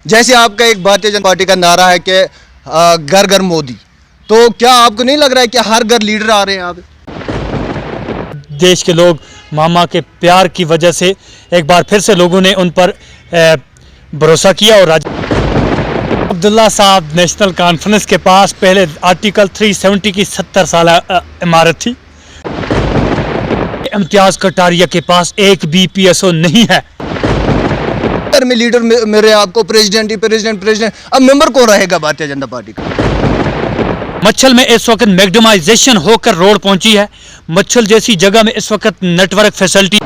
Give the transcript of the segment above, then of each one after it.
जैसे आपका एक भारतीय जनता पार्टी का नारा है कि घर घर मोदी, तो क्या आपको नहीं लग रहा है कि हर घर लीडर आ रहे हैं? आप देश के लोग मामा के प्यार की वजह से एक बार फिर से लोगों ने उन पर भरोसा किया और अब्दुल्ला साहब नेशनल कॉन्फ्रेंस के पास पहले आर्टिकल 370 की 70 साल इमारत थी। इम्तियाज कटारिया के पास एक भी PSO नहीं है। में लीडर मिल रहे हैं आपको, प्रेसिडेंट। अब मेंबर कौन रहेगा भारतीय जनता पार्टी का? मच्छल में इस वक्त मैग्डमाइजेशन होकर रोड पहुंची है। मच्छल जैसी जगह में इस वक्त नेटवर्क फैसिलिटी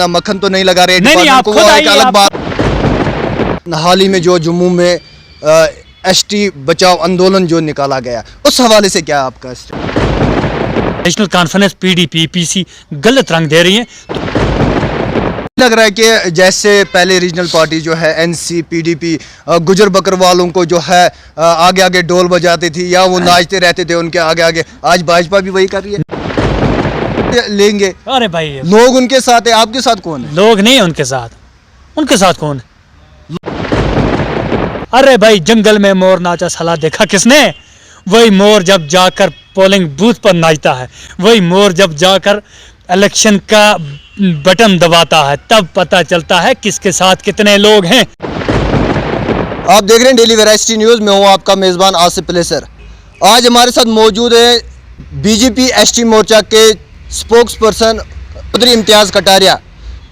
मक्खन तो नहीं लगा रहे। नहीं, आप खुद आइए। अलग बात, हाल ही में जो जम्मू में ST बचाओ आंदोलन जो निकाला गया, उस हवाले से क्या आपका? नेशनल कॉन्फ्रेंस PDP PC गलत रंग दे रही है। लग रहा है कि जैसे पहले रीजनल पार्टी जो है NC PDP गुजर बकरवालों को जो है आगे आगे डोल बजाती थी या वो नाचते रहते थे उनके आगे आगे, आज भाजपा भी वही कर रही है। लेंगे। अरे भाई, लोग उनके साथ है, आपके साथ कौन है? लोग नहीं उनके साथ कौन है? अरे भाई, जंगल में मोर नाचा साला देखा किसने? वही मोर जब जाकर पोलिंग बूथ पर नाचता है, वही मोर जब जाकर इलेक्शन का बटन दबाता है, तब पता चलता है किसके साथ कितने लोग हैं। आप देख रहे हैं डेली वेराइटी न्यूज़। मैं हूं आपका मेज़बान आसिफ प्लेसर। आज हमारे साथ मौजूद है BJP ST मोर्चा के स्पोक्स पर्सन चौधरी इम्तियाज़ कटारिया।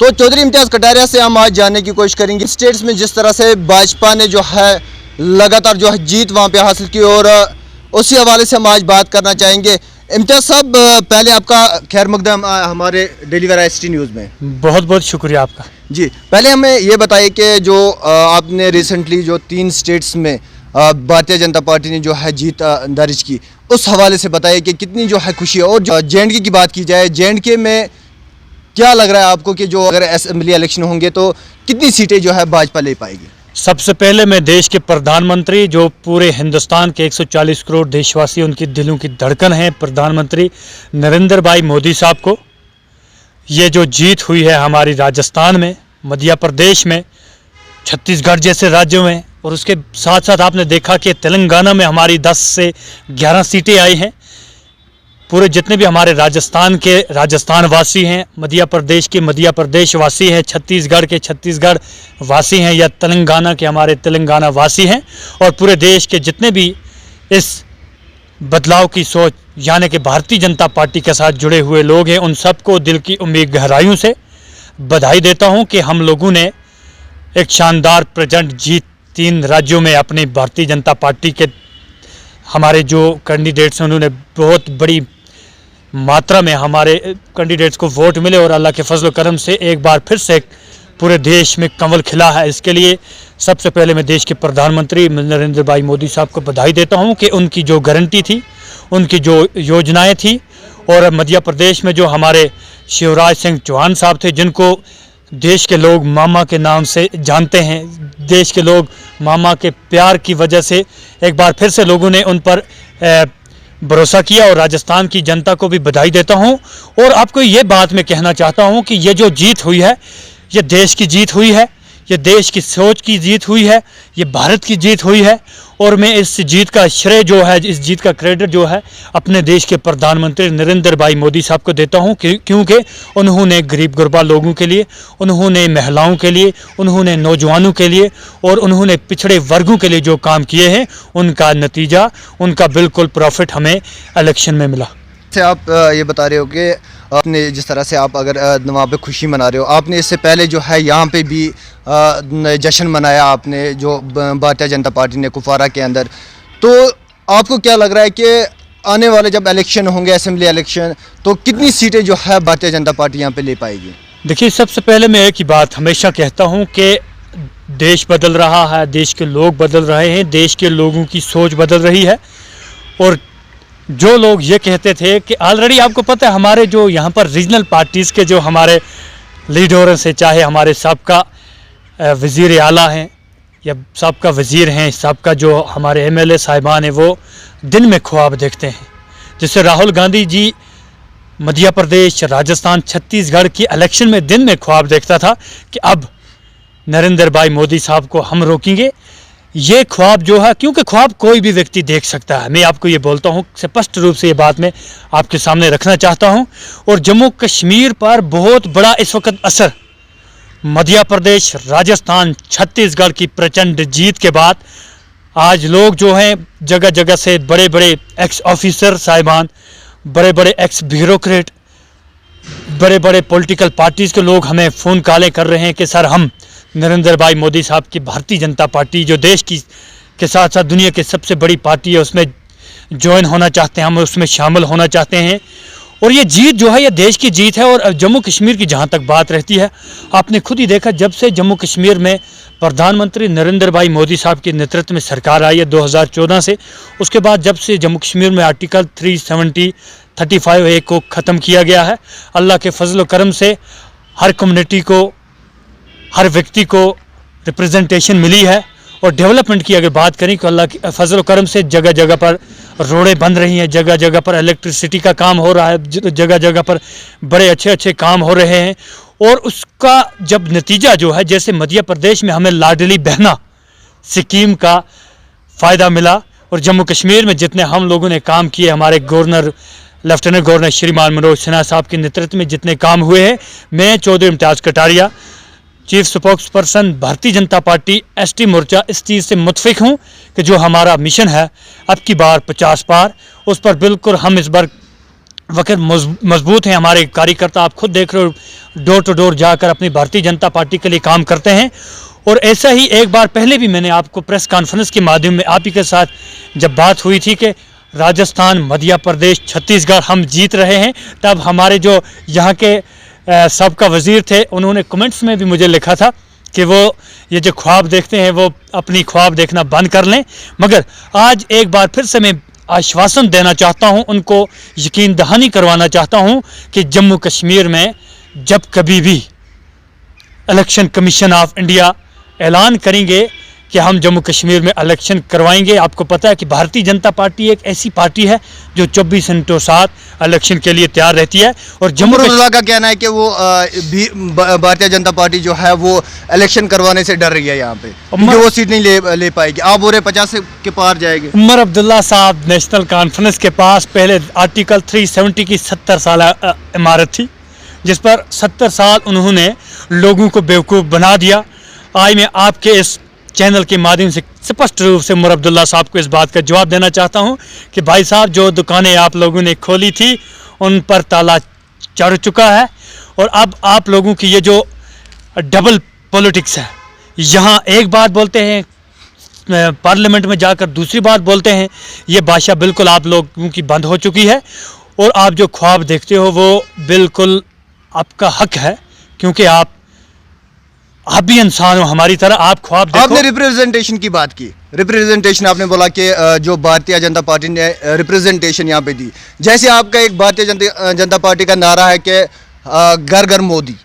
तो चौधरी इम्तियाज़ कटारिया से हम आज जानने की कोशिश करेंगे स्टेट्स में जिस तरह से भाजपा ने जो है लगातार जो है जीत वहाँ पे हासिल की, और उसी हवाले से हम आज बात करना चाहेंगे। इम्तियाज़ साहब, पहले आपका खैर मकदम हमारे डेली वेराइटी न्यूज़ में। बहुत बहुत शुक्रिया आपका जी। पहले हमें ये बताइए कि जो आपने रिसेंटली जो 3 स्टेट्स में भारतीय जनता पार्टी ने जो है जीत दर्ज की, उस हवाले से बताइए कि कितनी जो है खुशी है। और JNK की बात की जाए, JNK में क्या लग रहा है आपको कि जो अगर असेंबली इलेक्शन होंगे तो कितनी सीटें जो है भाजपा ले पाएगी? सबसे पहले मैं देश के प्रधानमंत्री, जो पूरे हिंदुस्तान के 140 करोड़ देशवासी उनकी दिलों की धड़कन है, प्रधानमंत्री नरेंद्र भाई मोदी साहब को ये जो जीत हुई है हमारी राजस्थान में, मध्य प्रदेश में, छत्तीसगढ़ जैसे राज्यों में, और उसके साथ साथ आपने देखा कि तेलंगाना में हमारी 10 से 11 सीटें आई हैं। पूरे जितने भी हमारे राजस्थान के राजस्थान वासी हैं, मध्य प्रदेश के मध्य प्रदेश वासी हैं, छत्तीसगढ़ के छत्तीसगढ़ वासी हैं, या तेलंगाना के हमारे तेलंगाना वासी हैं, और पूरे देश के जितने भी इस बदलाव की सोच यानी कि भारतीय जनता पार्टी के साथ जुड़े हुए लोग हैं, उन सबको दिल की उम्मीद गहराइयों से बधाई देता हूं कि हम लोगों ने एक शानदार प्रेजेंट जीत 3 राज्यों में अपनी भारतीय जनता पार्टी के हमारे जो कैंडिडेट्स हैं उन्होंने बहुत बड़ी मात्रा में हमारे कैंडिडेट्स को वोट मिले, और अल्लाह के फजल करम से एक बार फिर से पूरे देश में कंवल खिला है। इसके लिए सबसे पहले मैं देश के प्रधानमंत्री नरेंद्र भाई मोदी साहब को बधाई देता हूं कि उनकी जो गारंटी थी, उनकी जो योजनाएं थी, और मध्य प्रदेश में जो हमारे शिवराज सिंह चौहान साहब थे, जिनको देश के लोग मामा के नाम से जानते हैं, देश के लोग मामा के प्यार की वजह से एक बार फिर से लोगों ने उन पर भरोसा किया, और राजस्थान की जनता को भी बधाई देता हूं। और आपको ये बात मैं कहना चाहता हूं कि ये जो जीत हुई है, ये देश की जीत हुई है, ये देश की सोच की जीत हुई है, ये भारत की जीत हुई है, और मैं इस जीत का श्रेय जो है, इस जीत का क्रेडिट जो है अपने देश के प्रधानमंत्री नरेंद्र भाई मोदी साहब को देता हूं, क्योंकि उन्होंने गरीब गुरबा लोगों के लिए, उन्होंने महिलाओं के लिए, उन्होंने नौजवानों के लिए, और उन्होंने पिछड़े वर्गों के लिए जो काम किए हैं, उनका नतीजा, उनका बिल्कुल प्रॉफिट हमें इलेक्शन में मिला। आप ये बता रहे हो कि आपने जिस तरह से आप अगर वहाँ पे खुशी मना रहे हो, आपने इससे पहले जो है यहाँ पे भी जश्न मनाया आपने, जो भारतीय जनता पार्टी ने कुफवारा के अंदर। तो आपको क्या लग रहा है कि आने वाले जब इलेक्शन होंगे, असेंबली इलेक्शन, तो कितनी सीटें जो है भारतीय जनता पार्टी यहाँ पे ले पाएगी? देखिए, सबसे पहले मैं एक ही बात हमेशा कहता हूँ कि देश बदल रहा है, देश के लोग बदल रहे हैं, देश के लोगों की सोच बदल रही है। और जो लोग ये कहते थे कि ऑलरेडी आपको पता है हमारे जो यहाँ पर रीजनल पार्टीज़ के जो हमारे लीडर से, चाहे हमारे सबका वज़ीर आला हैं या सबका वज़ीर हैं, सबका जो हमारे MLA साहिबान हैं, वो दिन में ख्वाब देखते हैं। जैसे राहुल गांधी जी मध्य प्रदेश, राजस्थान, छत्तीसगढ़ की इलेक्शन में दिन में ख्वाब देखता था कि अब नरेंद्र भाई मोदी साहब को हम रोकेंगे। ये ख्वाब जो है, क्योंकि ख्वाब कोई भी व्यक्ति देख सकता है, मैं आपको ये बोलता हूँ, स्पष्ट रूप से ये बात मैं आपके सामने रखना चाहता हूँ। और जम्मू कश्मीर पर बहुत बड़ा इस वक्त असर मध्य प्रदेश, राजस्थान, छत्तीसगढ़ की प्रचंड जीत के बाद आज लोग जो हैं जगह जगह से बड़े बड़े एक्स ऑफिसर साहिबान, बड़े बड़े एक्स ब्यूरोक्रेट, बड़े बड़े पॉलिटिकल पार्टीज़ के लोग हमें फ़ोन कॉलें कर रहे हैं कि सर हम नरेंद्र भाई मोदी साहब की भारतीय जनता पार्टी, जो देश की के साथ साथ दुनिया की सबसे बड़ी पार्टी है, उसमें ज्वाइन होना चाहते हैं, हम उसमें शामिल होना चाहते हैं। और ये जीत जो है, ये देश की जीत है। और जम्मू कश्मीर की जहाँ तक बात रहती है, आपने खुद ही देखा जब से जम्मू कश्मीर में प्रधानमंत्री नरेंद्र भाई मोदी साहब के नेतृत्व में सरकार आई है 2014 से, उसके बाद जब से जम्मू कश्मीर में आर्टिकल 370-35A को ख़त्म किया गया है, अल्लाह के फजल व करम से हर कम्युनिटी को, हर व्यक्ति को रिप्रेजेंटेशन मिली है। और डेवलपमेंट की अगर बात करें तो अल्लाह के फजल व करम से जगह जगह पर रोडें बन रही हैं, जगह जगह पर इलेक्ट्रिसिटी का काम हो रहा है, जगह जगह पर बड़े अच्छे अच्छे काम हो रहे हैं। और उसका जब नतीजा जो है, जैसे मध्य प्रदेश में हमें लाडली बहना स्कीम का फ़ायदा मिला, और जम्मू कश्मीर में जितने हम लोगों ने काम किए, हमारे गवर्नर, लेफ्टिनेंट गवर्नर श्रीमान मनोज सिन्हा साहब के नेतृत्व में जितने काम हुए हैं, मैं चौधरी इम्तियाज़ Kataria, chief spokes person Bharatiya Janata party ST मोर्चा, इस चीज़ से मुतफिक हूँ कि जो हमारा मिशन है अब की बार 50 पार, उस पर बिल्कुल हम इस बार वक्त मजबूत हैं। हमारे कार्यकर्ता आप खुद देख रहे हो, डोर टू डोर जाकर अपनी भारतीय जनता पार्टी के लिए काम करते हैं। और ऐसा ही एक बार पहले भी मैंने आपको प्रेस कॉन्फ्रेंस के माध्यम में आप ही के साथ जब बात हुई थी कि राजस्थान, मध्य प्रदेश, छत्तीसगढ़ हम जीत रहे हैं, तब हमारे जो यहाँ के सबका वजीर थे, उन्होंने कमेंट्स में भी मुझे लिखा था कि वो ये जो ख्वाब देखते हैं वो अपनी ख्वाब देखना बंद कर लें। मगर आज एक बार फिर से मैं आश्वासन देना चाहता हूं, उनको यकीन दहानी करवाना चाहता हूं कि जम्मू कश्मीर में जब कभी भी इलेक्शन कमीशन ऑफ इंडिया ऐलान करेंगे कि हम जम्मू कश्मीर में इलेक्शन करवाएंगे, आपको पता है कि भारतीय जनता पार्टी एक ऐसी पार्टी है जो 24/7 इलेक्शन के लिए तैयार रहती है। और जम्मू का कहना है कि वो भारतीय जनता पार्टी जो है वो इलेक्शन करवाने से डर रही है यहाँ पे, क्योंकि वो सीट नहीं ले पाएगी। आप बोल रहे 50 के पार जाएगी। उमर अब्दुल्ला साहब नेशनल कॉन्फ्रेंस के पास पहले आर्टिकल 370 की 70 साल इमारत थी, जिस पर 70 साल उन्होंने लोगों को बेवकूफ़ बना दिया। आज मैं आपके इस चैनल के माध्यम से स्पष्ट रूप से उमर अब्दुल्ला साहब को इस बात का जवाब देना चाहता हूं कि भाई साहब, जो दुकानें आप लोगों ने खोली थी उन पर ताला चढ़ चुका है। और अब आप लोगों की ये जो डबल पॉलिटिक्स है, यहाँ एक बात बोलते हैं, पार्लियामेंट में जाकर दूसरी बात बोलते हैं, ये भाषा बिल्कुल आप लोगों की बंद हो चुकी है। और आप जो ख्वाब देखते हो वो बिल्कुल आपका हक है, क्योंकि आप भी इंसान हो हमारी तरह, आप ख्वाब देखो। आपने रिप्रेजेंटेशन की बात की, रिप्रेजेंटेशन आपने बोला कि जो भारतीय जनता पार्टी ने रिप्रेजेंटेशन यहाँ पे दी, जैसे आपका एक भारतीय जनता पार्टी का नारा है कि घर घर मोदी,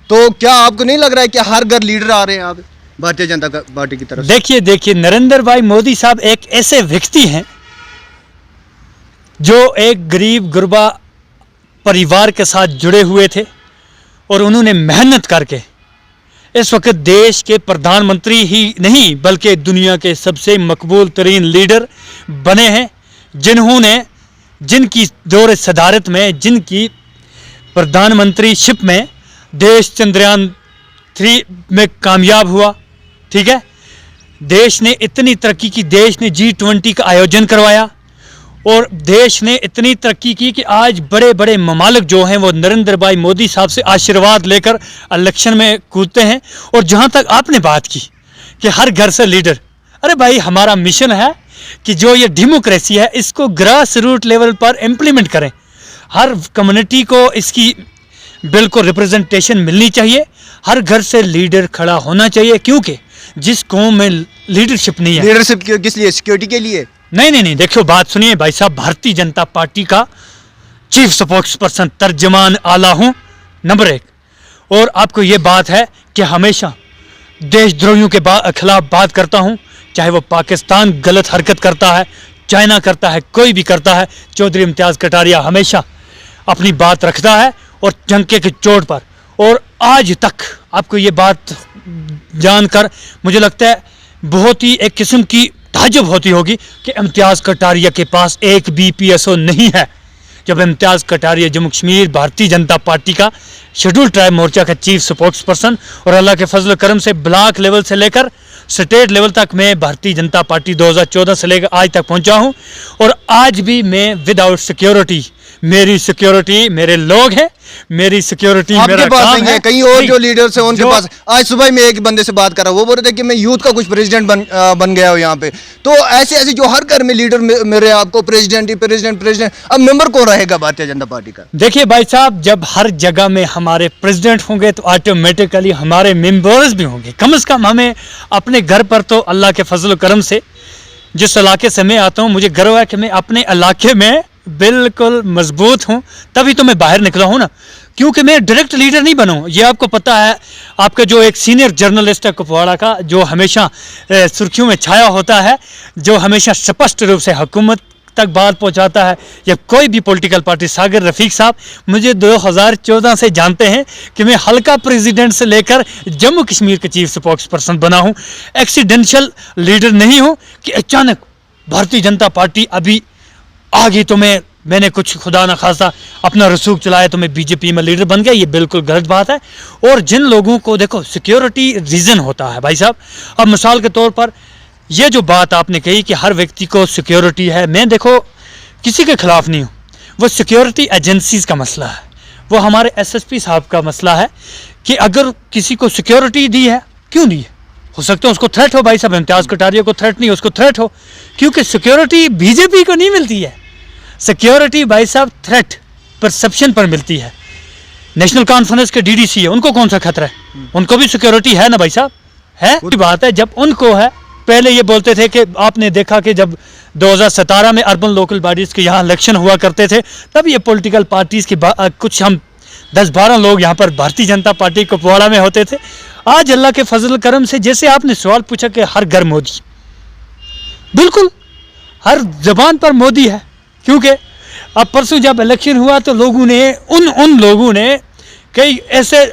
तो क्या आपको नहीं लग रहा है कि हर घर लीडर आ रहे हैं यहाँ पे भारतीय जनता पार्टी की तरफ? देखिए नरेंद्र भाई मोदी साहब एक ऐसे व्यक्ति हैं जो एक गरीब गुरबा परिवार के साथ जुड़े हुए थे, और उन्होंने मेहनत करके इस वक्त देश के प्रधानमंत्री ही नहीं बल्कि दुनिया के सबसे मकबूल तरीन लीडर बने हैं, जिनकी दौर सदारत में, जिनकी प्रधानमंत्रीशिप में देश चंद्रयान 3 में कामयाब हुआ। ठीक है, देश ने इतनी तरक्की की, देश ने G20 का आयोजन करवाया, और देश ने इतनी तरक्की की कि आज बड़े बड़े ममालिक जो हैं वो नरेंद्र भाई मोदी साहब से आशीर्वाद लेकर इलेक्शन में कूदते हैं। और जहाँ तक आपने बात की कि हर घर से लीडर, अरे भाई, हमारा मिशन है कि जो ये डेमोक्रेसी है इसको ग्रास रूट लेवल पर इम्प्लीमेंट करें, हर कम्युनिटी को इसकी बिल्कुल रिप्रेजेंटेशन मिलनी चाहिए, हर घर से लीडर खड़ा होना चाहिए, क्योंकि जिस कौम में लीडरशिप नहीं है, लीडरशिप किस लिए? सिक्योरिटी के लिए? नहीं, देखियो बात सुनिए भाई साहब, भारतीय जनता पार्टी का चीफ स्पोक्स पर्सन, तर्जमान आला हूं, नंबर 1। और आपको ये बात है कि हमेशा देशद्रोहियों के खिलाफ बात करता हूं, चाहे वो पाकिस्तान गलत हरकत करता है, चाइना करता है, कोई भी करता है, चौधरी इम्तियाज़ कटारिया हमेशा अपनी बात रखता है और डंके की चोट पर और आज तक आपको ये बात जानकर मुझे लगता है बहुत ही एक किस्म की ताज्जुब होती होगी कि इम्तियाज़ कटारिया के पास एक भी PSO नहीं है। जब इम्तियाज़ कटारिया जम्मू कश्मीर भारतीय जनता पार्टी का शेड्यूल ट्राइब मोर्चा का चीफ स्पोक्स पर्सन, और अल्लाह के फजल करम से ब्लॉक लेवल से लेकर स्टेट लेवल तक मैं भारतीय जनता पार्टी 2014 से लेकर आज तक पहुंचा हूं। और आज भी मैं विदाउट सिक्योरिटी, मेरी सिक्योरिटी मेरे लोग हैं, मेरी सिक्योरिटी आपके मेरा पास काम नहीं है, कहीं और जो लीडर्स हैं उनके पास। आज सुबह मैं एक बंदे से बात कर रहा हूँ, वो बोल रहे थे कि मैं यूथ का कुछ प्रेसिडेंट बन गया हूँ यहाँ पे। तो ऐसे ऐसे जो हर घर में लीडर मिल रहे हैं आपको, प्रेसिडेंट, अब मेंबर कौन रहेगा भारतीय जनता पार्टी का? देखिए भाई साहब, जब हर जगह में हमारे प्रेसिडेंट होंगे तो ऑटोमेटिकली हमारे मेंबर्स भी होंगे। कम से कम हमें अपने घर पर तो अल्लाह के फजल करम से जिस इलाके से मैं आता हूँ, मुझे गर्व है कि मैं अपने इलाके में बिल्कुल मजबूत हूँ, तभी तो मैं बाहर निकला हूँ ना, क्योंकि मैं डायरेक्ट लीडर नहीं बना हूँ। ये आपको पता है, आपका जो एक सीनियर जर्नलिस्ट है कुपवाड़ा का, जो हमेशा सुर्खियों में छाया होता है, जो हमेशा स्पष्ट रूप से हुकूमत तक बात पहुंचाता है, या कोई भी पॉलिटिकल पार्टी, सागर रफीक साहब मुझे 2014 से जानते हैं कि मैं हल्का प्रेसिडेंट से लेकर जम्मू कश्मीर के चीफ स्पोक्स पर्सन बना हूं। एक्सीडेंशियल लीडर नहीं हूं कि अचानक भारतीय जनता पार्टी अभी आ गई तो मैंने कुछ खुदा न खासा अपना रसूख चलाया तो मैं बीजेपी में लीडर बन गया। ये बिल्कुल गलत बात है। और जिन लोगों को देखो सिक्योरिटी रीज़न होता है भाई साहब, अब मिसाल के तौर पर ये जो बात आपने कही कि हर व्यक्ति को सिक्योरिटी है, मैं देखो किसी के खिलाफ नहीं हूँ, वो सिक्योरिटी एजेंसीज का मसला है, वो हमारे SSP साहब का मसला है कि अगर किसी को सिक्योरिटी दी है, क्यों दी है? हो सकता है उसको थ्रेट हो भाई साहब, इम्तियाज़ कटारिया को थ्रेट नहीं, उसको थ्रेट हो, क्योंकि सिक्योरिटी बीजेपी को नहीं मिलती है। सिक्योरिटी भाई साहब थ्रेट परसेप्शन पर मिलती है। नेशनल कॉन्फ्रेंस के DDC है, उनको कौन सा खतरा है? उनको भी सिक्योरिटी है ना भाई साहब, है। बात है जब उनको है, पहले ये बोलते थे कि आपने देखा कि जब 2017 में अर्बन लोकल बॉडीज़ के यहाँ इलेक्शन हुआ करते थे, तब ये पॉलिटिकल पार्टीज़ की कुछ हम 10-12 लोग यहाँ पर भारतीय जनता पार्टी कुपवाड़ा में होते थे। आज अल्लाह के फजल करम से, जैसे आपने सवाल पूछा कि हर घर मोदी, बिल्कुल हर जबान पर मोदी है, क्योंकि अब परसों जब इलेक्शन हुआ तो लोगों ने उन लोगों ने कई ऐसे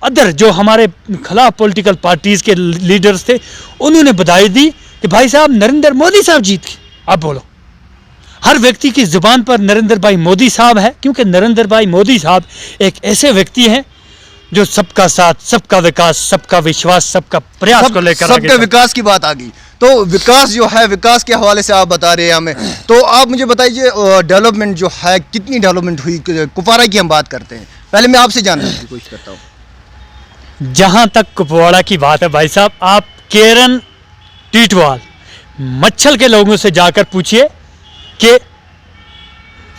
अदर जो हमारे खिलाफ पॉलिटिकल पार्टीज़ के लीडर्स थे, उन्होंने बधाई दी कि भाई साहब नरेंद्र मोदी साहब जीत गए। अब बोलो, हर व्यक्ति की जुबान पर नरेंद्र भाई मोदी साहब है, क्योंकि नरेंद्र भाई मोदी साहब एक ऐसे व्यक्ति हैं जो सबका साथ, सबका विकास, सबका विश्वास, सबका प्रयास को लेकर सबके विकास की बात आ गई। तो विकास जो है, विकास के हवाले से आप बता रहे हैं हमें, तो आप मुझे बताइए डेवलपमेंट जो है, कितनी डेवलपमेंट हुई? कुपवाड़ा की हम बात करते हैं, पहले मैं आपसे जानने की कोशिश करता हूँ। जहां तक कुपवाड़ा की बात है भाई साहब, आप केरन, टीटवाल, मच्छल के लोगों से जाकर पूछिए कि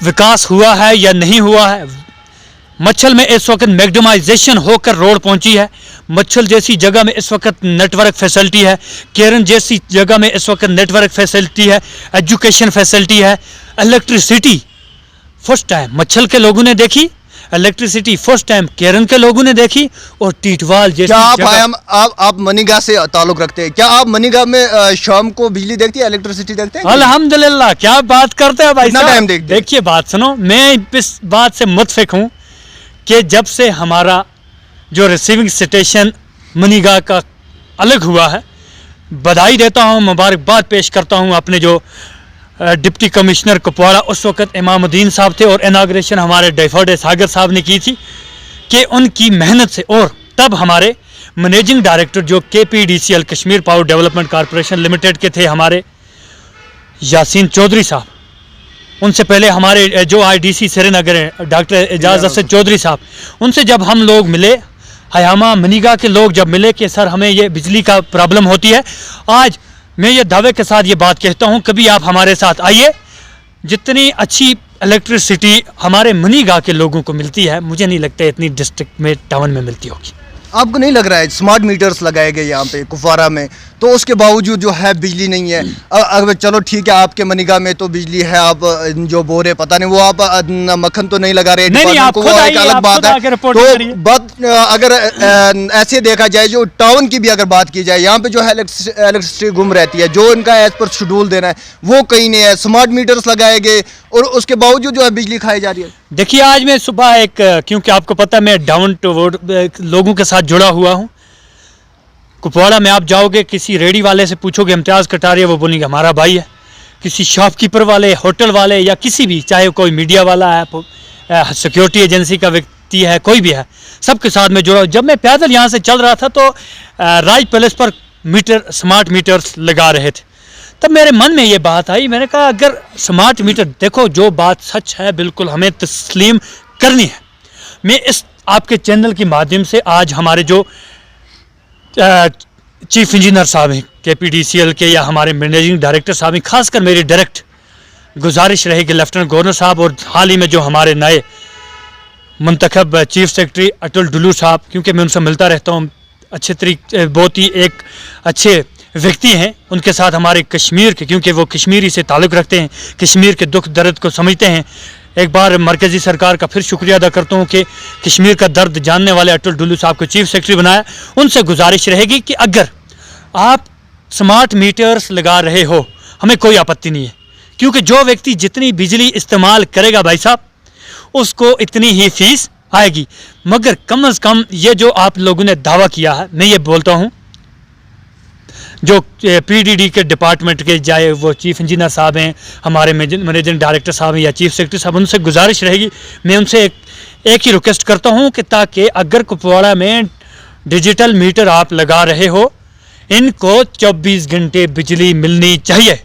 विकास हुआ है या नहीं हुआ है। मच्छल में इस वक्त मैग्डमाइजेशन होकर रोड पहुंची है। मच्छल जैसी जगह में इस वक्त नेटवर्क फैसिलिटी है। केरन जैसी जगह में इस वक्त नेटवर्क फैसिलिटी है, एजुकेशन फैसिलिटी है, इलेक्ट्रिसिटी फर्स्ट टाइम मच्छल के लोगों ने देखी, इलेक्ट्रिसिटी फर्स्ट टाइम केरन के लोगों ने देखी। और टीटवाल जैसी आप मनीगा से ताल्लुक रखते हैं, क्या आप मनीगा में शाम को बिजली देखती है, इलेक्ट्रिसिटी देखते हैं? अल्हम्दुलिल्लाह, क्या बात करते हैं भाई साहब। टाइम देखिए बात सुनो, मैं इस बात से मुतफिक हूँ कि जब से हमारा जो रिसीविंग स्टेशन मनीगा का अलग हुआ है, बधाई देता हूँ, मुबारकबाद पेश करता हूँ अपने जो डिप्टी कमिश्नर कुपवाड़ा उस वक्त इमामुद्दीन साहब थे, और इनाग्रेशन हमारे डायफोडे सागर साहब ने की थी, कि उनकी मेहनत से। और तब हमारे मैनेजिंग डायरेक्टर जो KPDCL Kashmir power development corporation limited के थे, हमारे यासीन चौधरी साहब, उनसे पहले हमारे जो IDC श्रीनगर हैं डॉक्टर एजाज असद चौधरी साहब, उनसे जब हम लोग मिले, हयामा मनीगा के लोग जब मिले कि सर हमें ये बिजली का प्रॉब्लम होती है, आज मैं ये दावे के साथ ये बात कहता हूँ, कभी आप हमारे साथ आइए, जितनी अच्छी इलेक्ट्रिसिटी हमारे मनीगा के लोगों को मिलती है, मुझे नहीं लगता इतनी डिस्ट्रिक्ट में, टाउन में मिलती होगी। आपको नहीं लग रहा है स्मार्ट मीटर्स लगाए गए यहाँ पे कुपवाड़ा में, तो उसके बावजूद जो है बिजली नहीं है। अब चलो ठीक है, आपके मनिगा में तो बिजली है, आप जो बोल रहे पता नहीं वो आप मक्खन तो नहीं लगा रहे डिपार्टमेंट को, वो एक अलग बात है। तो बात अगर ऐसे देखा जाए, जो टाउन की भी अगर बात की जाए, यहाँ पे जो है इलेक्ट्रिसिटी गुम रहती है, जो इनका एज पर शेड्यूल देना है वो कहीं नहीं है। स्मार्ट मीटर्स लगाए गए और उसके बावजूद जो है बिजली खाई जा रही है। देखिए आज मैं सुबह क्योंकि आपको पता है मैं डाउन टू वर्ड लोगों के साथ जुड़ा हुआ हूँ। कुपवाड़ा में आप जाओगे, किसी रेडी वाले से पूछोगे इम्तियाज़ कटारिया, वो बोलेंगे हमारा भाई है। किसी शॉपकीपर वाले, होटल वाले, या किसी भी, चाहे कोई मीडिया वाला है, सिक्योरिटी एजेंसी का व्यक्ति है, कोई भी है, सबके साथ में जुड़ा। जब मैं पैदल यहाँ से चल रहा था तो राज पैलेस पर स्मार्ट मीटर्स लगा रहे थे, तब मेरे मन में ये बात आई। मैंने कहा अगर स्मार्ट मीटर, देखो जो बात सच है बिल्कुल हमें तस्लीम करनी है। मैं इस आपके चैनल के माध्यम से आज हमारे जो चीफ इंजीनियर साहब हैं KPDCL के, या हमारे मैनेजिंग डायरेक्टर साहब हैं, खासकर मेरी डायरेक्ट गुजारिश रहेगी लेफ्टिनेंट गवर्नर साहब और हाल ही में जो हमारे नए मुंतखब चीफ सेक्रेटरी अटल डुल्लू साहब, क्योंकि मैं उनसे मिलता रहता हूँ, अच्छे तरीके, बहुत ही एक अच्छे व्यक्ति हैं। उनके साथ हमारे कश्मीर के, क्योंकि वो कश्मीरी से ताल्लुक़ रखते हैं, कश्मीर के दुख दर्द को समझते हैं। एक बार मरकज़ी सरकार का फिर शुक्रिया अदा करता हूँ कि कश्मीर का दर्द जानने वाले अटल डुल्लू साहब को चीफ सेक्रेटरी बनाया। उनसे गुजारिश रहेगी कि अगर आप स्मार्ट मीटर्स लगा रहे हो, हमें कोई आपत्ति नहीं है, क्योंकि जो व्यक्ति जितनी बिजली इस्तेमाल करेगा भाई साहब, उसको इतनी ही फीस आएगी। मगर कम से कम ये जो आप लोगों ने दावा किया है, मैं ये बोलता हूँ जो PDD के डिपार्टमेंट के, चाहे वो चीफ इंजीनियर साहब हैं, हमारे मैनेजिंग डायरेक्टर साहब हैं, या चीफ सेक्रेटरी साहब, उनसे गुजारिश रहेगी, मैं उनसे एक ही रिक्वेस्ट करता हूं कि ताकि अगर कुपवाड़ा में डिजिटल मीटर आप लगा रहे हो, इनको 24 घंटे बिजली मिलनी चाहिए।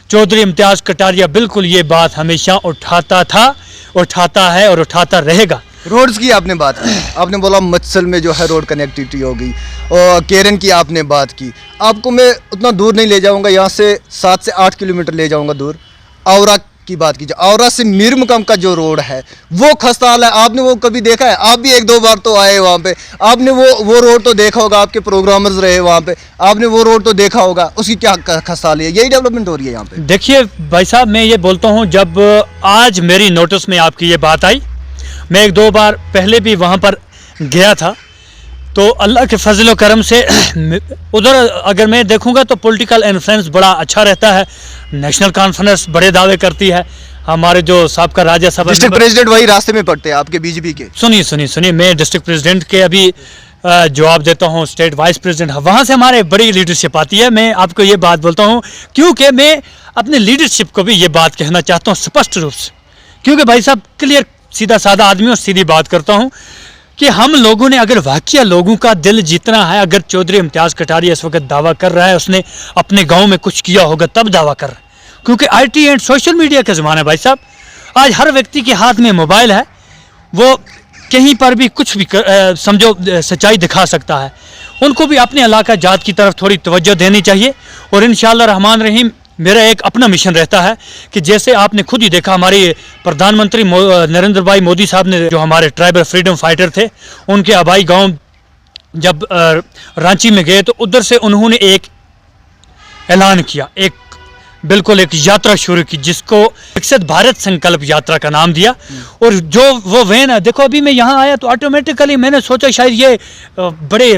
चौधरी इम्तियाज़ कटारिया बिल्कुल ये बात हमेशा उठाता था, उठाता है और उठाता रहेगा। रोड्स की आपने बात की, आपने बोला मत्सल में जो है रोड कनेक्टिविटी होगी, और केरन की आपने बात की। आपको मैं उतना दूर नहीं ले जाऊंगा, यहाँ से 7 से 8 किलोमीटर ले जाऊंगा दूर। औरा की बात की जाए, औरा से मीर मुकाम का जो रोड है वो खस्ता हाल है। आपने वो कभी देखा है? आप भी 1-2 बार तो आए वहाँ पे, आपने वो रोड तो देखा होगा, आपके प्रोग्रामर्स रहे वहाँ पे, आपने वो रोड तो देखा होगा, उसकी क्या खस्ता हाल है? यही डेवलपमेंट हो रही है यहाँ पे। देखिए भाई साहब, मैं ये बोलता हूँ, जब आज मेरी नोटिस में आपकी ये बात आई, मैं 1-2 बार पहले भी वहाँ पर गया था, तो अल्लाह के फजल व करम से उधर अगर मैं देखूँगा तो पॉलिटिकल इन्फ्लुएंस बड़ा अच्छा रहता है। नेशनल कॉन्फ्रेंस बड़े दावे करती है, हमारे जो साबका राज्यसभा डिस्ट्रिक्ट प्रेसिडेंट वही रास्ते में पड़ते हैं आपके BJP के। सुनिए, मैं डिस्ट्रिक्ट प्रेसिडेंट के अभी जवाब देता हूँ, स्टेट वाइस प्रेसिडेंट, वहाँ से हमारे बड़ी लीडरशिप आती है। मैं आपको ये बात बोलता हूँ क्योंकि मैं अपने लीडरशिप को भी ये बात कहना चाहता हूँ स्पष्ट रूप से, क्योंकि भाई साहब क्लियर, सीधा साधा आदमी और सीधी बात करता हूँ कि हम लोगों ने अगर वाकई लोगों का दिल जीतना है, अगर चौधरी इम्तियाज़ कटारिया इस वक्त दावा कर रहा है उसने अपने गांव में कुछ किया होगा तब दावा कर रहा है, क्योंकि IT एंड सोशल मीडिया का ज़माना है भाई साहब। आज हर व्यक्ति के हाथ में मोबाइल है, वो कहीं पर भी कुछ भी समझो सच्चाई दिखा सकता है। उनको भी अपने इलाका जात की तरफ थोड़ी तवज्जो देनी चाहिए। और इंशाअल्लाह रहमान रहीम मेरा एक अपना मिशन रहता है कि जैसे आपने खुद ही देखा, हमारे प्रधानमंत्री नरेंद्र भाई मोदी साहब ने, जो हमारे ट्राइबल फ्रीडम फाइटर थे, उनके आबाई गांव जब रांची में गए तो उधर से उन्होंने एक ऐलान किया, बिल्कुल एक यात्रा शुरू की, जिसको विकसित भारत संकल्प यात्रा का नाम दिया। और जो वो वैन है, देखो अभी मैं यहाँ आया तो ऑटोमेटिकली मैंने सोचा शायद ये बड़े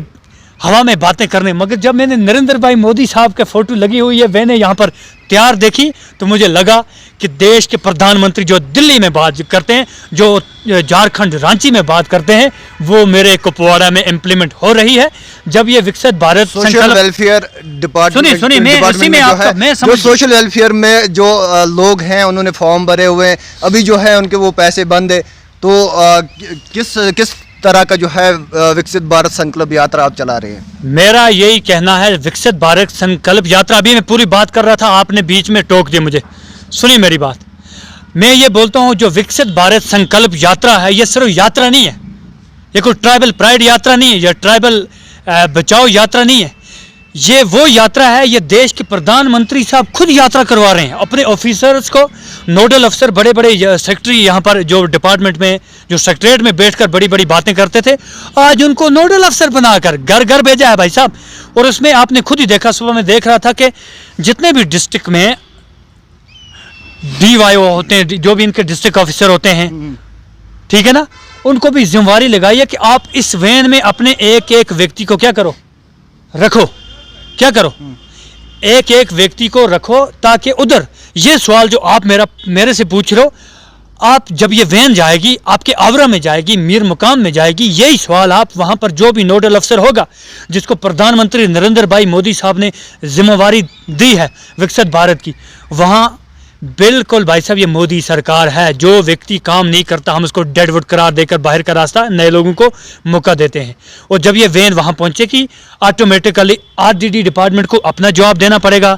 हवा में बातें करने, मगर जब मैंने नरेंद्र भाई मोदी साहब के फोटो लगी हुई है वैने यहाँ पर तैयार देखी तो मुझे लगा कि देश के प्रधानमंत्री जो दिल्ली में बात करते हैं, जो झारखंड रांची में बात करते हैं, वो मेरे कुपवाड़ा में इम्प्लीमेंट हो रही है। जब ये विकसित भारत सोशल वेलफेयर डिपार्टमेंट, सुनिए मैं जो सोशल वेलफेयर में जो लोग हैं उन्होंने फॉर्म भरे हुए हैं, अभी जो है उनके वो पैसे बंद है, तो किस तरह का जो है विकसित भारत संकल्प यात्रा आप चला रहे हैं? मेरा यही कहना है, विकसित भारत संकल्प यात्रा, अभी मैं पूरी बात कर रहा था, आपने बीच में टोक दिया मुझे। सुनिए मेरी बात, मैं ये बोलता हूँ जो विकसित भारत संकल्प यात्रा है, ये सिर्फ यात्रा नहीं है, ये कोई ट्राइबल प्राइड यात्रा नहीं है, या ट्राइबल बचाओ यात्रा नहीं है। ये वो यात्रा है, ये देश के प्रधानमंत्री साहब खुद यात्रा करवा रहे हैं अपने ऑफिसर्स को। नोडल अफसर बड़े बड़े सेक्रेटरी यहाँ पर जो डिपार्टमेंट में जो सेक्रेटरीट में बैठकर बड़ी बड़ी बातें करते थे, आज उनको नोडल अफसर बनाकर घर घर भेजा है भाई साहब। और उसमें आपने खुद ही देखा, सुबह में देख रहा था कि जितने भी डिस्ट्रिक्ट में DYO होते हैं, जो भी इनके डिस्ट्रिक्ट ऑफिसर होते हैं, ठीक है ना, उनको भी जिम्मेवारी लगाई है कि आप इस वैन में अपने एक एक व्यक्ति को क्या करो, रखो, क्या करो, एक एक व्यक्ति को रखो, ताकि उधर ये सवाल जो आप मेरे से पूछ रहे हो, आप जब ये वैन जाएगी आपके आगरा में जाएगी, मीर मुकाम में जाएगी, यही सवाल आप वहां पर जो भी नोडल अफसर होगा जिसको प्रधानमंत्री नरेंद्र भाई मोदी साहब ने जिम्मेवारी दी है विकसित भारत की, वहां बिल्कुल भाई साहब ये मोदी सरकार है। जो व्यक्ति काम नहीं करता हम उसको डेडवुड करार देकर बाहर का रास्ता नए लोगों को मौका देते हैं। और जब ये वैन वहां पहुंचेगी ऑटोमेटिकली RDD डिपार्टमेंट को अपना जवाब देना पड़ेगा,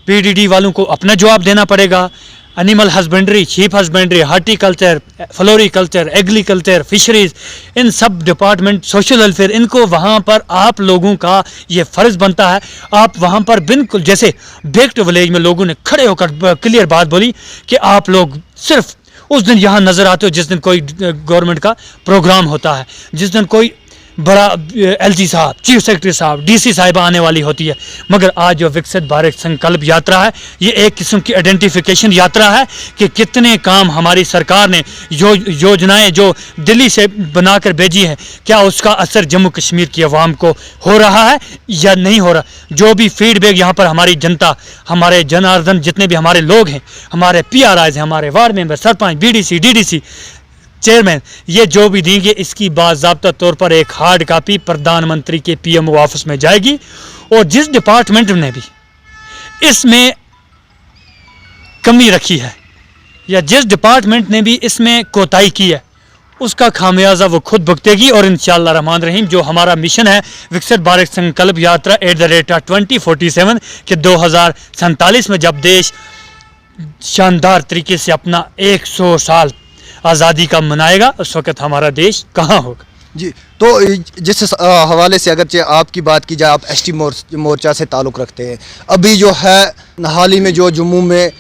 PDD वालों को अपना जवाब देना पड़ेगा, animal husbandry, sheep husbandry, horticulture, floriculture, agriculture, fisheries, इन सब डिपार्टमेंट, सोशल वेलफेयर, इनको वहाँ पर आप लोगों का ये फ़र्ज़ बनता है। आप वहाँ पर बिल्कुल जैसे बैक टू विलेज में लोगों ने खड़े होकर क्लियर बात बोली कि आप लोग सिर्फ उस दिन यहाँ नज़र आते हो जिस दिन कोई गवर्नमेंट का प्रोग्राम होता है, जिस दिन कोई बड़ा LG साहब, चीफ सेक्रेटरी साहब, DC साहिबा आने वाली होती है। मगर आज जो विकसित भारत संकल्प यात्रा है, ये एक किस्म की आइडेंटिफिकेशन यात्रा है कि कितने काम हमारी सरकार ने योजनाएं जो दिल्ली से बनाकर भेजी हैं, क्या उसका असर जम्मू कश्मीर की आवाम को हो रहा है या नहीं हो रहा। जो भी फीडबैक यहाँ पर हमारी जनता, हमारे जनार्दन, जितने भी हमारे लोग हैं, हमारे PRIs हैं, हमारे ward member, sarpanch, BDC, DDC, chairman, ये जो भी देंगे इसकी बाज़ाब्ता तौर पर एक हार्ड कापी प्रधानमंत्री के PMO ऑफिस में जाएगी। और जिस डिपार्टमेंट ने भी इसमें कमी रखी है या जिस डिपार्टमेंट ने भी इसमें कोताही की है, उसका खामियाजा वो खुद भुगतेगी। और इंशाअल्लाह रहमान रहीम जो हमारा मिशन है विकसित भारत संकल्प यात्रा @2047 के 2047 में जब देश शानदार तरीके से अपना 100 साल आज़ादी का मनाएगा, उस वक्त हमारा देश कहाँ होगा। जी, तो जिस हवाले से अगरचे आपकी बात की जाए, आप ST मोर्चा से ताल्लुक़ रखते हैं, अभी जो है हाल ही में जो जम्मू में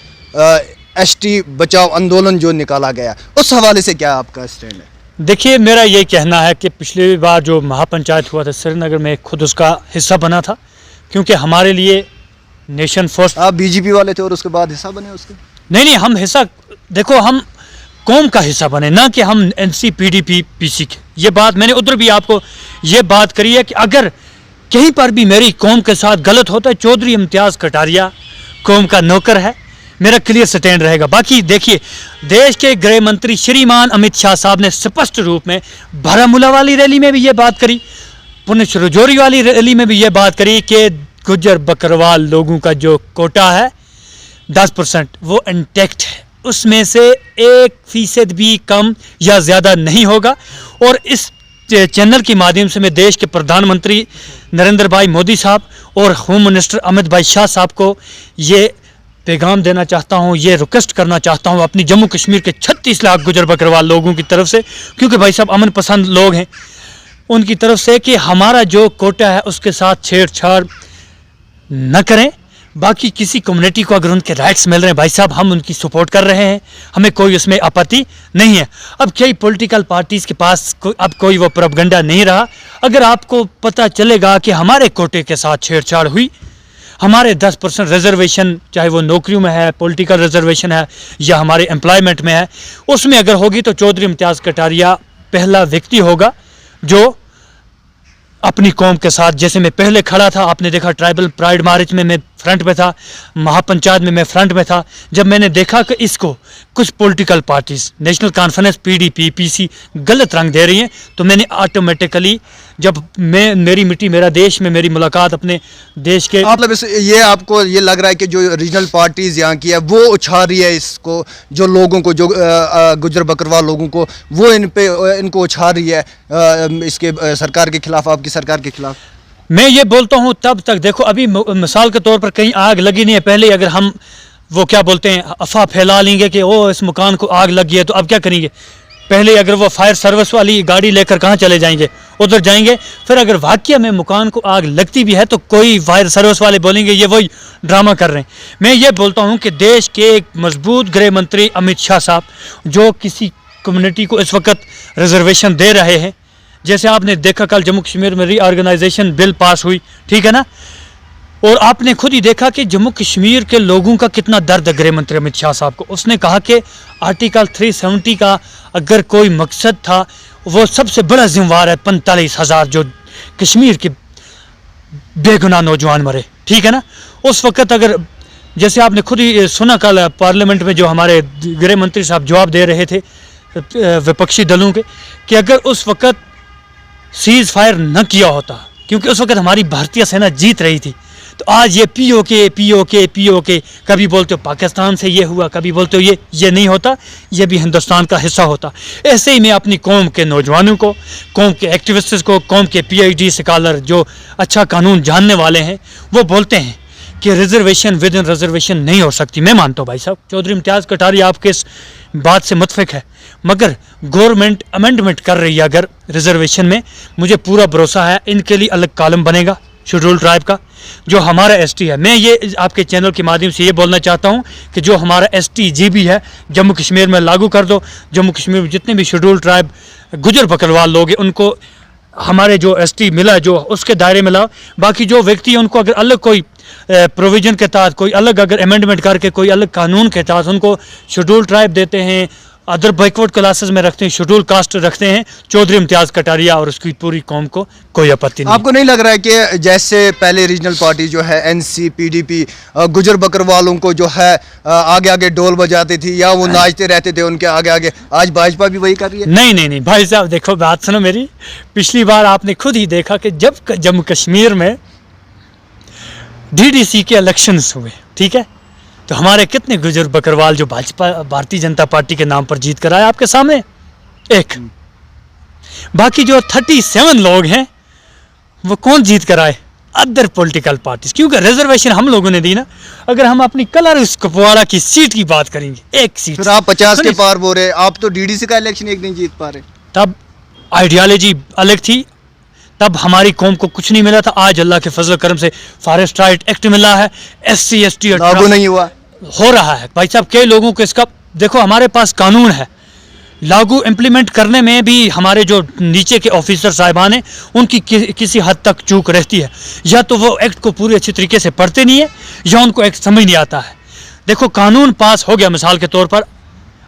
ST बचाओ आंदोलन जो निकाला गया, उस हवाले से क्या आपका स्टैंड है? देखिए, मेरा ये कहना है कि पिछली बार जो महापंचायत हुआ था श्रीनगर में, खुद उसका हिस्सा बना था, क्योंकि हमारे लिए नेशन फर्स्ट। आप BJP वाले थे और उसके बाद हिस्सा बने उसके? नहीं, हम हिस्सा, देखो हम कौम का हिस्सा बने, ना कि हम NC PDP PC के। ये बात मैंने उधर भी आपको ये बात करी है कि अगर कहीं पर भी मेरी कौम के साथ गलत होता है, चौधरी इम्तियाज़ कटारिया कौम का नौकर है, मेरा क्लियर स्टैंड रहेगा। बाकी देखिए, देश के गृह मंत्री श्रीमान अमित शाह साहब ने स्पष्ट रूप में बारामूला वाली रैली में भी ये बात करी, पुंछ रजौरी वाली रैली में भी ये बात करी कि गुज्जर बकरवाल लोगों का जो कोटा है 10% वो इंटैक्ट है, उसमें से 1% भी कम या ज़्यादा नहीं होगा। और इस चैनल के माध्यम से मैं देश के प्रधानमंत्री नरेंद्र भाई मोदी साहब और होम मिनिस्टर अमित भाई शाह साहब को ये पैगाम देना चाहता हूँ, ये रिक्वेस्ट करना चाहता हूँ अपनी जम्मू कश्मीर के 36 लाख गुजर बकरवाल लोगों की तरफ से, क्योंकि भाई साहब अमन पसंद लोग हैं, उनकी तरफ से कि हमारा जो कोटा है उसके साथ छेड़छाड़ न करें। बाकी किसी कम्युनिटी को अगर उनके राइट्स मिल रहे हैं, भाई साहब हम उनकी सपोर्ट कर रहे हैं, हमें कोई उसमें आपत्ति नहीं है। अब कई पॉलिटिकल पार्टीज़ के पास अब कोई वो प्रोपगंडा नहीं रहा। अगर आपको पता चलेगा कि हमारे कोटे के साथ छेड़छाड़ हुई, हमारे 10% रिजर्वेशन, चाहे वो नौकरियों में है, पॉलिटिकल रिजर्वेशन है या हमारे एम्प्लॉयमेंट में है, उसमें अगर होगी तो चौधरी इम्तियाज़ कटारिया पहला व्यक्ति होगा जो अपनी कौम के साथ, जैसे मैं पहले खड़ा था, आपने देखा ट्राइबल प्राइड मार्च में मैं फ्रंट पे था, महापंचायत में मैं फ्रंट में था। जब मैंने देखा कि इसको कुछ political parties, national conference, PDP, PC गलत रंग दे रही हैं, तो मैंने ऑटोमेटिकली, जब मेरी मिट्टी मेरा देश में मेरी मुलाकात अपने देश के, मतलब ये आपको ये लग रहा है कि जो रीजनल पार्टीज यहाँ की है वो उछाल रही है इसको, जो लोगों को, जो गुजर बकरवाल लोगों को, वो इनको उछाल रही है इसके सरकार के खिलाफ, आपकी सरकार के खिलाफ? मैं ये बोलता हूँ तब तक, देखो अभी मिसाल के तौर पर कहीं आग लगी नहीं है, पहले अगर हम वो क्या बोलते हैं अफवाह फैला लेंगे कि ओ इस मकान को आग लगी है तो अब क्या करेंगे, पहले अगर वो फायर सर्विस वाली गाड़ी लेकर कहाँ चले जाएंगे, उधर जाएंगे। फिर अगर वाकई में मकान को आग लगती भी है तो कोई फायर सर्विस वाले बोलेंगे ये वही ड्रामा कर रहे हैं। मैं ये बोलता हूँ कि देश के एक मजबूत गृह मंत्री अमित शाह साहब जो किसी कम्युनिटी को इस वक्त रिजर्वेशन दे रहे हैं, जैसे आपने देखा कल जम्मू कश्मीर में रीऑर्गेनाइजेशन बिल पास हुई, ठीक है ना, और आपने खुद ही देखा कि जम्मू कश्मीर के लोगों का कितना दर्द है गृह मंत्री अमित शाह साहब को। उसने कहा कि आर्टिकल 370 का अगर कोई मकसद था, वो सबसे बड़ा जिम्मेवार है 45,000 जो कश्मीर के बेगुनाह नौजवान मरे, ठीक है ना। उस वक्त अगर जैसे आपने खुद ही सुना कल पार्लियामेंट में जो हमारे गृह मंत्री साहब जवाब दे रहे थे विपक्षी दलों के, कि अगर उस वक्त सीज फायर न किया होता, क्योंकि उस वक्त हमारी भारतीय सेना जीत रही थी, तो आज ये पीओके कभी बोलते हो पाकिस्तान से ये हुआ, कभी बोलते हो ये नहीं होता, ये भी हिंदुस्तान का हिस्सा होता। ऐसे ही मैं अपनी कौम के नौजवानों को, कौम के एक्टिविस्ट्स को, कौम के PhD स्कॉलर जो अच्छा कानून जानने वाले हैं, वो बोलते हैं कि रिजर्वेशन विद इन रिजर्वेशन नहीं हो सकती। मैं मानता हूँ भाई साहब, चौधरी इम्तियाज़ कटारिया आपके इस बात से मुतफिक है, मगर गवर्नमेंट अमेंडमेंट कर रही है अगर रिजर्वेशन में, मुझे पूरा भरोसा है इनके लिए अलग कॉलम बनेगा शेड्यूल ट्राइब का। जो हमारा ST है, मैं ये आपके चैनल के माध्यम से ये बोलना चाहता हूँ कि जो हमारा ST GB है जम्मू कश्मीर में लागू कर दो। जम्मू कश्मीर में जितने भी शेड्यूल ट्राइब गुजर बकरवाल लोग हैं उनको हमारे जो ST मिला है जो उसके दायरे में लाओ। बाकी जो व्यक्ति हैं उनको अगर अलग कोई प्रोविजन के तहत, कोई अलग अगर अमेंडमेंट करके कोई अलग कानून के तहत उनको शेड्यूल ट्राइब देते हैं, अदर बैकवर्ड क्लासेस में रखते हैं, शेड्यूल कास्ट रखते हैं, चौधरी इम्तियाज़ कटारिया और उसकी पूरी कौम को कोई आपत्ति नहीं। आपको नहीं लग रहा है कि जैसे पहले रीजनल पार्टी जो है NC PDP गुजर बकरवालों को जो है आगे आगे डोल बजाती थी या वो नाचते रहते थे उनके आगे आगे, आज भाजपा भी वही कर रही है? नहीं भाई साहब, देखो बात सुनो मेरी। पिछली बार आपने खुद ही देखा कि जब जम्मू कश्मीर में DDC के इलेक्शंस हुए, ठीक है, तो हमारे कितने गुजर बकरवाल जो भाजपा भारतीय जनता पार्टी के नाम पर जीत कर आए आपके सामने एक, बाकी जो 37 लोग हैं वो कौन जीत कर आए? अदर पॉलिटिकल पार्टीज, क्योंकि रिजर्वेशन हम लोगों ने दी ना। अगर हम अपनी कलर कुपवाड़ा की सीट की बात करेंगे, एक सीट, फिर आप 50 के पार बोल रहे, आप तो DDC का इलेक्शन एक नहीं जीत पा रहे। तब आइडियालॉजी अलग थी, तब हमारी कौम को कुछ नहीं मिला था। आज अल्लाह के फजल करम से फॉरेस्ट राइट एक्ट मिला है, SC ST लागू नहीं हुआ, हो रहा है भाई साहब। कई लोगों को इसका, देखो हमारे पास कानून है, लागू इम्प्लीमेंट करने में भी हमारे जो नीचे के ऑफिसर साहिबान हैं उनकी किसी हद तक चूक रहती है, या तो वो एक्ट को पूरी अच्छी तरीके से पढ़ते नहीं है या उनको एक्ट समझ नहीं आता है। देखो कानून पास हो गया, मिसाल के तौर पर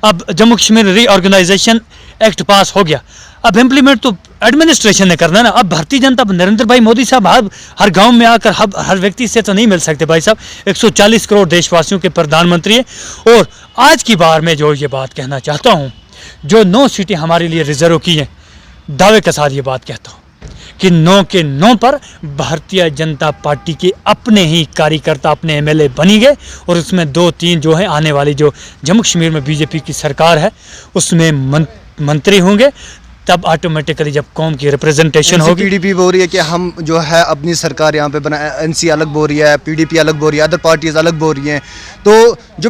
अब Jammu Kashmir reorganisation act pass हो गया, अब इम्प्लीमेंट तो एडमिनिस्ट्रेशन ने करना है ना। अब भारतीय जनता नरेंद्र भाई मोदी साहब हर गांव में आकर हर व्यक्ति से तो नहीं मिल सकते भाई साहब। 140 करोड़ देशवासियों के प्रधानमंत्री हैं। और आज की बार में जो ये बात कहना चाहता हूँ, जो 9 सीटें हमारे लिए रिजर्व की हैं, दावे के साथ ये बात कहता हूँ कि 9 के 9 पर भारतीय जनता पार्टी के अपने ही कार्यकर्ता, अपने MLA बनी गए, और उसमें 2-3 जो है आने वाली जो जम्मू कश्मीर में BJP की सरकार है उसमें मंत्री होंगे। तब ऑटोमेटिकली जब कौम की रिप्रेजेंटेशन होगी। PDP बोल रही है कि हम जो है अपनी सरकार यहाँ पे बना, NC अलग बोल रही है, PDP अलग बोल रही है, अदर पार्टीज अलग बोल रही हैं, तो जो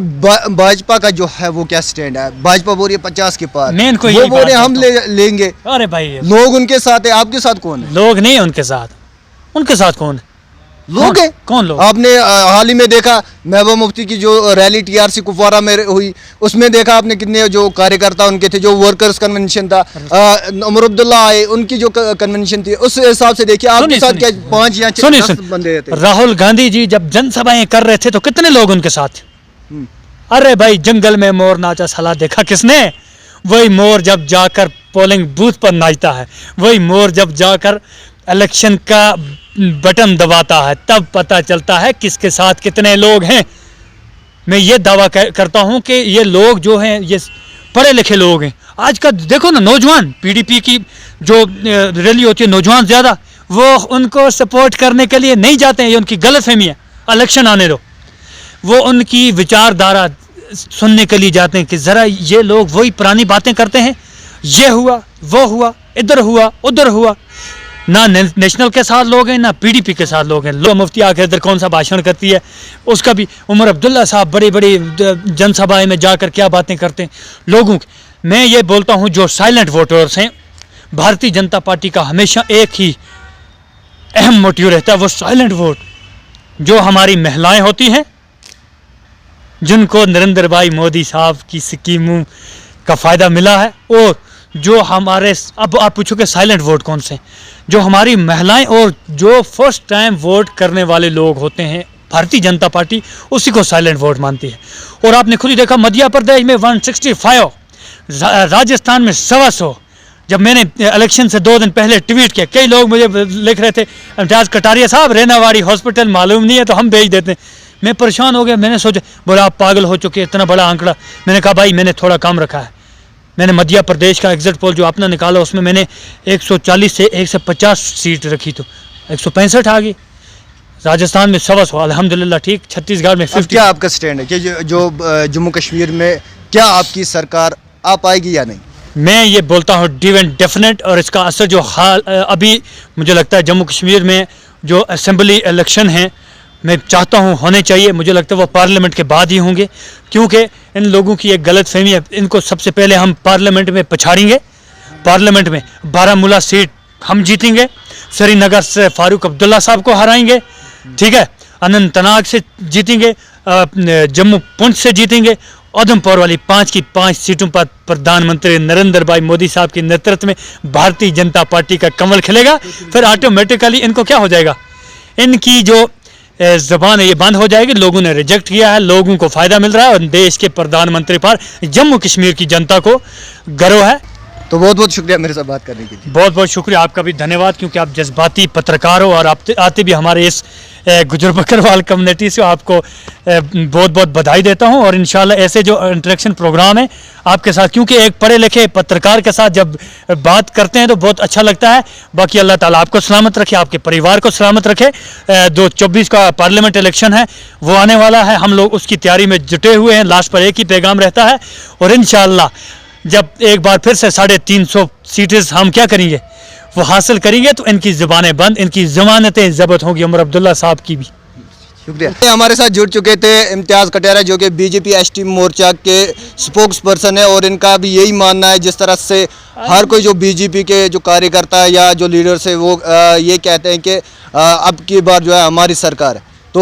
भाजपा का जो है वो क्या स्टैंड है? भाजपा बोल रही है 50 के पार, वो बोल रहे हैं हम लेंगे। अरे भाई लोग उनके साथ है, आपके साथ कौन है? लोग नहीं है उनके साथ कौन है? लोग हैं। कौन लोग? आपने हाल ही में देखा महबूबा मुफ्ती की जो रैली TRC कुपवाड़ा में हुई, उसमें देखा आपने कितने जो कार्यकर्ता उनके थे, जो वर्कर्स कन्वेंशन था, उमर अब्दुल्ला आए, उनकी जो कन्वेंशन थी, उस हिसाब से देखिए आपके साथ क्या 5 या 10 बंदे थे। राहुल गांधी जी जब जनसभाएं कर रहे थे तो कितने लोग उनके साथ? अरे भाई जंगल में मोर नाचा साला देखा किसने? वही मोर जब जाकर पोलिंग बूथ पर नाचता है, वही मोर जब जाकर इलेक्शन का बटन दबाता है, तब पता चलता है किसके साथ कितने लोग हैं। मैं ये दावा करता हूं कि ये लोग जो हैं ये पढ़े लिखे लोग हैं। आज का देखो ना नौजवान, PDP की जो रैली होती है नौजवान ज़्यादा, वो उनको सपोर्ट करने के लिए नहीं जाते हैं, ये उनकी गलतफहमी है। इलेक्शन आने दो, वो उनकी विचारधारा सुनने के लिए जाते हैं कि ज़रा ये लोग वही पुरानी बातें करते हैं, ये हुआ वो हुआ, इधर हुआ उधर हुआ। ना नेशनल के साथ लोग हैं ना PDP के साथ लोग हैं। मुफ्ती आकर इधर कौन सा भाषण करती है, उसका भी उमर अब्दुल्ला साहब बड़ी बड़ी जनसभाएं में जाकर क्या बातें करते हैं लोगों की। मैं ये बोलता हूँ जो साइलेंट वोटर्स हैं, भारतीय जनता पार्टी का हमेशा एक ही अहम मोटिव रहता है, वो साइलेंट वोट। जो हमारी महिलाएं होती हैं, जिनको नरेंद्र भाई मोदी साहब की स्कीमों का फ़ायदा मिला है, और जो हमारे, अब आप पूछोगे साइलेंट वोट कौन से, जो हमारी महिलाएं और जो फर्स्ट टाइम वोट करने वाले लोग होते हैं, भारतीय जनता पार्टी उसी को साइलेंट वोट मानती है। और आपने खुद ही देखा मध्य प्रदेश में 165, राजस्थान में 125। जब मैंने इलेक्शन से 2 दिन पहले ट्वीट किया, कई लोग मुझे लिख रहे थे इम्तियाज़ कटारिया साहब रेनावाड़ी हॉस्पिटल मालूम नहीं है तो हम भेज देते हैं। मैं परेशान हो गया, मैंने सोचा, बोला आप पागल हो चुके, इतना बड़ा आंकड़ा। मैंने कहा भाई मैंने थोड़ा कम रखा है। मैंने मध्य प्रदेश का एग्जिट पोल जो अपना निकाला, उसमें मैंने 140 से 150 सीट रखी, तो 165 आ गई। राजस्थान में 125, अल्हम्दुलिल्लाह ठीक। छत्तीसगढ़ में 50। क्या आपका स्टैंड है कि जो जम्मू कश्मीर में क्या आपकी सरकार आ पाएगी या नहीं? मैं ये बोलता हूँ डेफिनेट, और इसका असर जो हाल अभी मुझे लगता है जम्मू कश्मीर में जो असेंबली इलेक्शन हैं, मैं चाहता हूँ होने चाहिए। मुझे लगता है वो पार्लियामेंट के बाद ही होंगे, क्योंकि इन लोगों की एक गलत फहमी है। इनको सबसे पहले हम पार्लियामेंट में पछाड़ेंगे। पार्लियामेंट में बारामूला सीट हम जीतेंगे, श्रीनगर से फारूक अब्दुल्ला साहब को हराएंगे, ठीक है, अनंतनाग से जीतेंगे, जम्मू पुंछ से जीतेंगे, उधमपुर वाली 5 की 5 सीटों पर प्रधानमंत्री नरेंद्र भाई मोदी साहब के नेतृत्व में भारतीय जनता पार्टी का कमल खिलेगा। फिर ऑटोमेटिकली इनको क्या हो जाएगा, इनकी जो ज़बान है ये बंद हो जाएगी। लोगों ने रिजेक्ट किया है, लोगों को फ़ायदा मिल रहा है, और देश के प्रधानमंत्री पर जम्मू कश्मीर की जनता को गर्व है। तो बहुत बहुत शुक्रिया मेरे साथ बात करने के लिए। बहुत बहुत शुक्रिया आपका भी, धन्यवाद, क्योंकि आप जज्बाती पत्रकार हो और आप आते भी हमारे इस गुजर बकरवाल कम्युनिटी से। आपको बहुत बहुत बधाई देता हूं, और इंशाल्लाह ऐसे जो इंटरेक्शन प्रोग्राम है आपके साथ, क्योंकि एक पढ़े लिखे पत्रकार के साथ जब बात करते हैं तो बहुत अच्छा लगता है। बाकी अल्लाह ताला आपको सलामत रखे, आपके परिवार को सलामत रखे। 2024 का पार्लियामेंट इलेक्शन है, वो आने वाला है, हम लोग उसकी तैयारी में जुटे हुए हैं। लास्ट पर एक ही पैगाम रहता है, और इंशाल्लाह जब एक बार फिर से 350 सीटें हम क्या करेंगे, वो हासिल करेंगे, तो इनकी ज़ुबानें बंद, इनकी ज़मानतें ज़ब्त होंगी, उमर अब्दुल्ला साहब की भी। शुक्रिया। हमारे साथ जुड़ चुके थे इम्तियाज़ कटारिया, जो कि बीजेपी एसटी मोर्चा के स्पोक्स पर्सन है, और इनका भी यही मानना है, जिस तरह से हर कोई जो बीजेपी के जो कार्यकर्ता है या जो लीडर्स है वो ये कहते हैं कि अब की बार जो है हमारी सरकार है। तो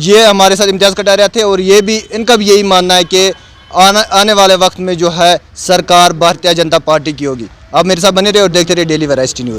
ये हमारे साथ इम्तियाज़ कटारिया थे, और ये भी इनका भी यही मानना है कि आने वाले वक्त में जो है सरकार भारतीय जनता पार्टी की होगी। आप मेरे साथ बने रहे और देखते रहे डेली वेराइटी न्यूज़।